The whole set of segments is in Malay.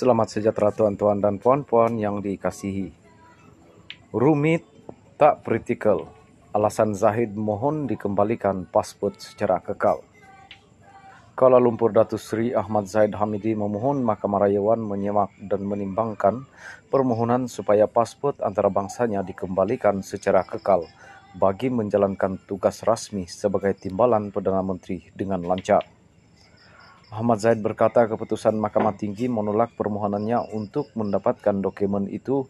Selamat sejahtera tuan-tuan dan puan-puan yang dikasihi. Rumit tak kritikal. Alasan Zahid mohon dikembalikan pasport secara kekal. Kuala Lumpur, Datuk Seri Ahmad Zahid Hamidi memohon Mahkamah Rayuan menyemak dan menimbangkan permohonan supaya pasport antarabangsanya dikembalikan secara kekal bagi menjalankan tugas rasmi sebagai timbalan Perdana Menteri dengan lancar. Ahmad Zahid berkata keputusan Mahkamah Tinggi menolak permohonannya untuk mendapatkan dokumen itu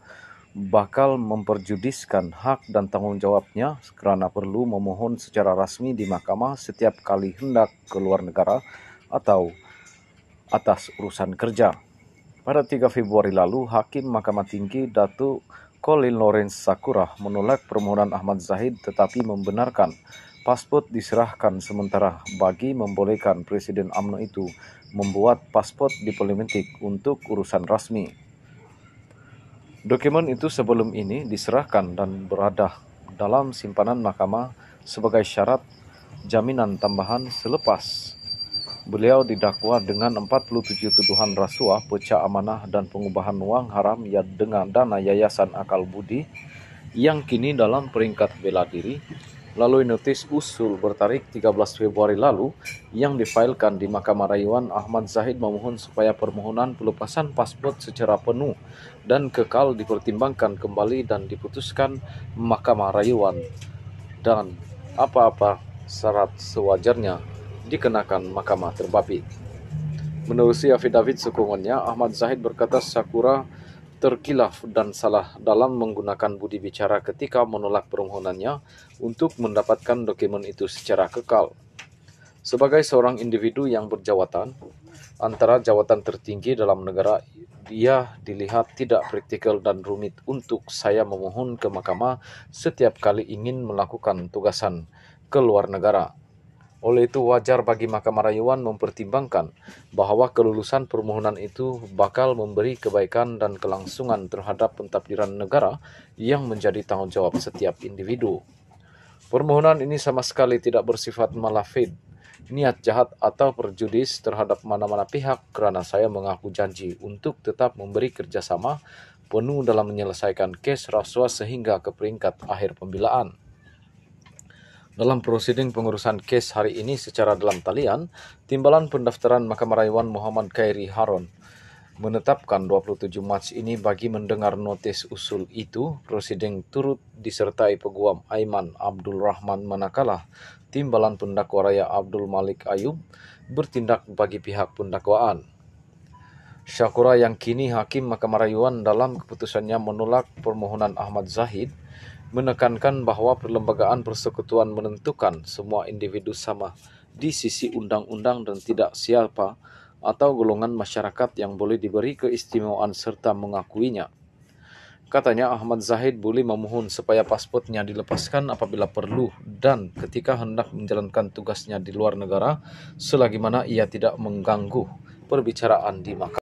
bakal memperjudiskan hak dan tanggungjawabnya kerana perlu memohon secara rasmi di mahkamah setiap kali hendak ke luar negara atau atas urusan kerja. Pada 3 Februari lalu, Hakim Mahkamah Tinggi Datuk Colin Lawrence Sakura menolak permohonan Ahmad Zahid tetapi membenarkan pasport diserahkan sementara bagi membolehkan Presiden UMNO itu membuat pasport diplomatik untuk urusan rasmi. Dokumen itu sebelum ini diserahkan dan berada dalam simpanan mahkamah sebagai syarat jaminan tambahan selepas beliau didakwa dengan 47 tuduhan rasuah, pecah amanah dan pengubahan wang haram dengan dana Yayasan Akal Budi yang kini dalam peringkat bela diri melalui notis usul bertarikh 13 Februari lalu yang difailkan di Mahkamah Rayuan. Ahmad Zahid memohon supaya permohonan pelepasan pasport secara penuh dan kekal dipertimbangkan kembali dan diputuskan Mahkamah Rayuan dan apa-apa syarat sewajarnya dikenakan mahkamah terbabit. Menerusi afidavit sokongannya, Ahmad Zahid berkata Sakura terkilaf dan salah dalam menggunakan budi bicara ketika menolak permohonannya untuk mendapatkan dokumen itu secara kekal. Sebagai seorang individu yang berjawatan, antara jawatan tertinggi dalam negara, dia dilihat tidak praktikal dan rumit untuk saya memohon ke mahkamah setiap kali ingin melakukan tugasan ke luar negara. Oleh itu wajar bagi Mahkamah Rayuan mempertimbangkan bahawa kelulusan permohonan itu bakal memberi kebaikan dan kelangsungan terhadap pentadbiran negara yang menjadi tanggungjawab setiap individu. Permohonan ini sama sekali tidak bersifat malafid, niat jahat atau perjudis terhadap mana-mana pihak kerana saya mengaku janji untuk tetap memberi kerjasama penuh dalam menyelesaikan kes rasuah sehingga ke peringkat akhir pembelaan. Dalam prosiding pengurusan kes hari ini secara dalam talian, Timbalan Pendaftaran Mahkamah Rayuan Muhammad Khairi Harun menetapkan 27 Mac ini bagi mendengar notis usul itu. Prosiding turut disertai Peguam Aiman Abdul Rahman manakala Timbalan Pendakwa Raya Abdul Malik Ayub bertindak bagi pihak pendakwaan. Sakura yang kini Hakim Mahkamah Rayuan dalam keputusannya menolak permohonan Ahmad Zahid menekankan bahawa Perlembagaan Persekutuan menentukan semua individu sama di sisi undang-undang dan tidak siapa atau golongan masyarakat yang boleh diberi keistimewaan serta mengakuinya. Katanya Ahmad Zahid boleh memohon supaya pasportnya dilepaskan apabila perlu dan ketika hendak menjalankan tugasnya di luar negara selagi mana ia tidak mengganggu perbicaraan di mahkamah.